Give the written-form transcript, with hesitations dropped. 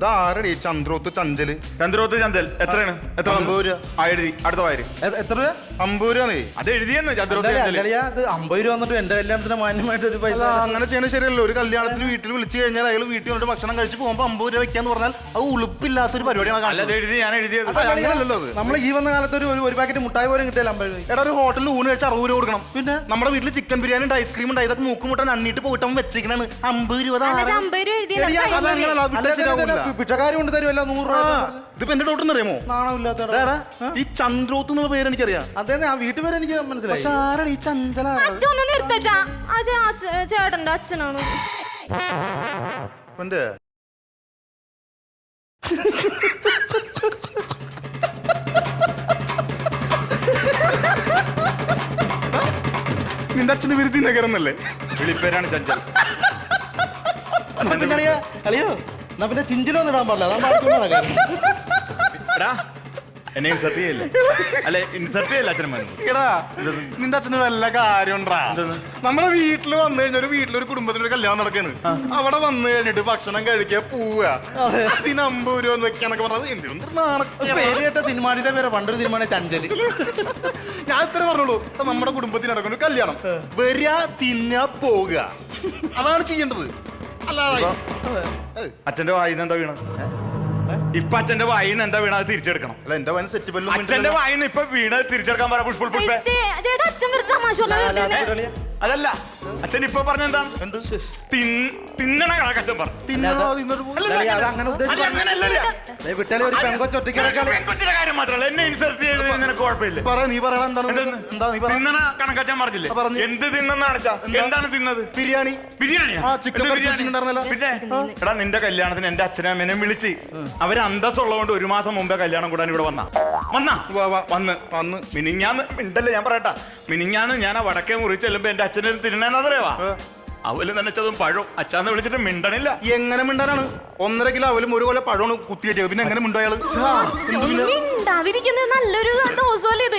ഇതാരടി ചന്ദ്രോത്ത് ചഞ്ചല്? ചന്ദ്രോത്ത് ചന്തൽ എത്രയാണ്? എത്ര? 50 രൂപ. എഴുതി അടുത്ത വാര്. എത്ര രൂപ? 50 രൂപ. അത് എഴുതിയെന്ന് ചന്ദ്രോത്ത് ചന്തൽ. അത് 50 രൂപ വന്നിട്ട് എന്റെ കല്യാണത്തിന് മാന്യമായിട്ട് ഒരു പൈസ അങ്ങനെ ചെയ്യണ ശരിയല്ലോ. ഒരു കല്യാണത്തിന് വീട്ടിൽ വിളിച്ചു കഴിഞ്ഞാൽ അയാൾ വീട്ടിൽ വന്നിട്ട് ഭക്ഷണം കഴിച്ച് പോകുമ്പോ 50 രൂപ വെക്കാന്ന് പറഞ്ഞാൽ അത് ഉളുപ്പില്ലാത്തൊരു പരിപാടിയാണ്. അല്ല എഴുതി, ഞാൻ എഴുതിയത്. അങ്ങനെയല്ലോ അത്. നമ്മൾ ഈ വന്ന കാലത്ത് ഒരു പാക്കറ്റ് മുട്ടായി പോലും കിട്ടിയാൽ 50 രൂപ. എടാ, ഒരു ഹോട്ടലിൽ ഊണ് കഴിച്ച് 60 രൂപ കൊടുക്കണം. പിന്നെ നമ്മുടെ വീട്ടിൽ ചിക്കൻ ബിരിയാണി ഉണ്ട്, ഐസ്ക്രീം ഉണ്ട്, ഇതൊക്കെ മൂക്കുമുട്ടാൻ അണ്ണിട്ട് പോയിട്ട് അവൻ വെച്ചിരിക്കണാണ് 50 രൂപ. പിച്ചക്കാരി കൊണ്ട് തരുമല്ലോ 100 രൂപ. ഇതിപ്പോ എന്റെ ഡൗട്ട് അറിയാമോ? നാണമില്ലാത്ത ഈ ചന്ദ്രോത്ത് എന്നുള്ള പേര് എനിക്കറിയാം. അതെ, ആ വീട്ടുപേര് എനിക്ക് മനസ്സിലായി. പക്ഷെ ആരാണ് ഈ ചഞ്ചല? ചേട്ടന്റെ അച്ഛനാണ്. നിന്റെ അച്ഛന്റെ പേര് തിന്നകരന്നല്ലേ? വിളിപ്പേരാണ് ചഞ്ചൽ. അളിയോ എന്നാ പിന്നെ ചിഞ്ചിലൊന്നും ഇടാൻ പാടില്ല. എടാ, എന്നെ ഇൻസർട്ട് ചെയ്യല്ലേ? അല്ലെ, ഇൻസർട്ട് ചെയ്യല്ല അച്ഛനും മകനും. എടാ, നിന്റെ അച്ഛന് വല്ല കാര്യണ്ടാ? നമ്മുടെ വീട്ടിൽ വന്നു കഴിഞ്ഞ ഒരു വീട്ടിലൊരു കുടുംബത്തിനൊരു കല്യാണം നടക്കാണ്. അവിടെ വന്നു കഴിഞ്ഞിട്ട് ഭക്ഷണം കഴിക്കുക, പോവുക, അതിന് 50 രൂപ വെക്കാന്നൊക്കെ പറഞ്ഞത് എന്ത് സിനിമാടിയുടെ പേര്? പണ്ടൊരു സിനിമയാണ് ചഞ്ചല്. ഞാൻ ഇത്ര പറഞ്ഞോളൂ. നമ്മുടെ കുടുംബത്തിന് നടക്കുന്ന ഒരു കല്യാണം, വരിക, തിന്ന, പോവുക, അതാണ് ചെയ്യേണ്ടത്. അല്ലാതെ അച്ഛന്റെ വായിന്ന് എന്താ വീണത്? ഇപ്പൊ അച്ഛന്റെ വായിന്ന് എന്താ വീണ? അത് തിരിച്ചെടുക്കണം. അല്ല, എന്റെ വയസ്സ് സെറ്റ് പല്ലും അച്ഛന്റെ വായിന്ന് ഇപ്പൊ വീണ് തിരിച്ചെടുക്കാൻ പറ. പുഷ്പ അതല്ല, അച്ഛൻ ഇപ്പൊ പറഞ്ഞ എന്താണ്? തിന്നണ കണക്ക് അച്ഛൻ പറഞ്ഞു. പെൺകൊച്ചിന്റെ കാര്യം മാത്രമല്ല, എന്നെ ഇൻസൾട്ട് ചെയ്ത് നിനക്ക് കുഴപ്പമില്ല. തിന്നണ കണക്ക് അച്ഛൻ പറഞ്ഞില്ലേ? എന്ത് തിന്നാണ് അച്ഛാ? എന്താണ് തിന്നത്? ബിരിയാണി. ബിരിയാണിയാ? പിന്നെ എടാ, നിന്റെ കല്യാണത്തിന് എന്റെ അച്ഛനും അമ്മേനെ വിളിച്ച് അവര് അന്തസ്സുള്ളതുകൊണ്ട് 1 മാസം മുമ്പേ കല്യാണം കൂടാൻ ഇവിടെ വന്ന് മിനിഞ്ഞാന്ന് മിണ്ടല്ലേ, ഞാൻ പറയട്ടാ, മിനിഞ്ഞാന്ന് ഞാൻ ആ വടക്കേ മുറി ചെല്ലുമ്പോ എന്റെ അച്ഛനെ തിന്നണെന്നറിയാവാ. അവല് നനച്ചതും പഴവും അച്ഛാന്ന് വിളിച്ചിട്ട് മിണ്ടണില്ല. എങ്ങനെ മിണ്ടാനാണ്? 1.5 കിലോ അവലും 1 കൊല്ലം പഴമാണ് കുത്തിയേറ്റത്. പിന്നെ എങ്ങനെ മിണ്ടോ അയാള്? നല്ലൊരു ദിവസമല്ലേ ഇത്?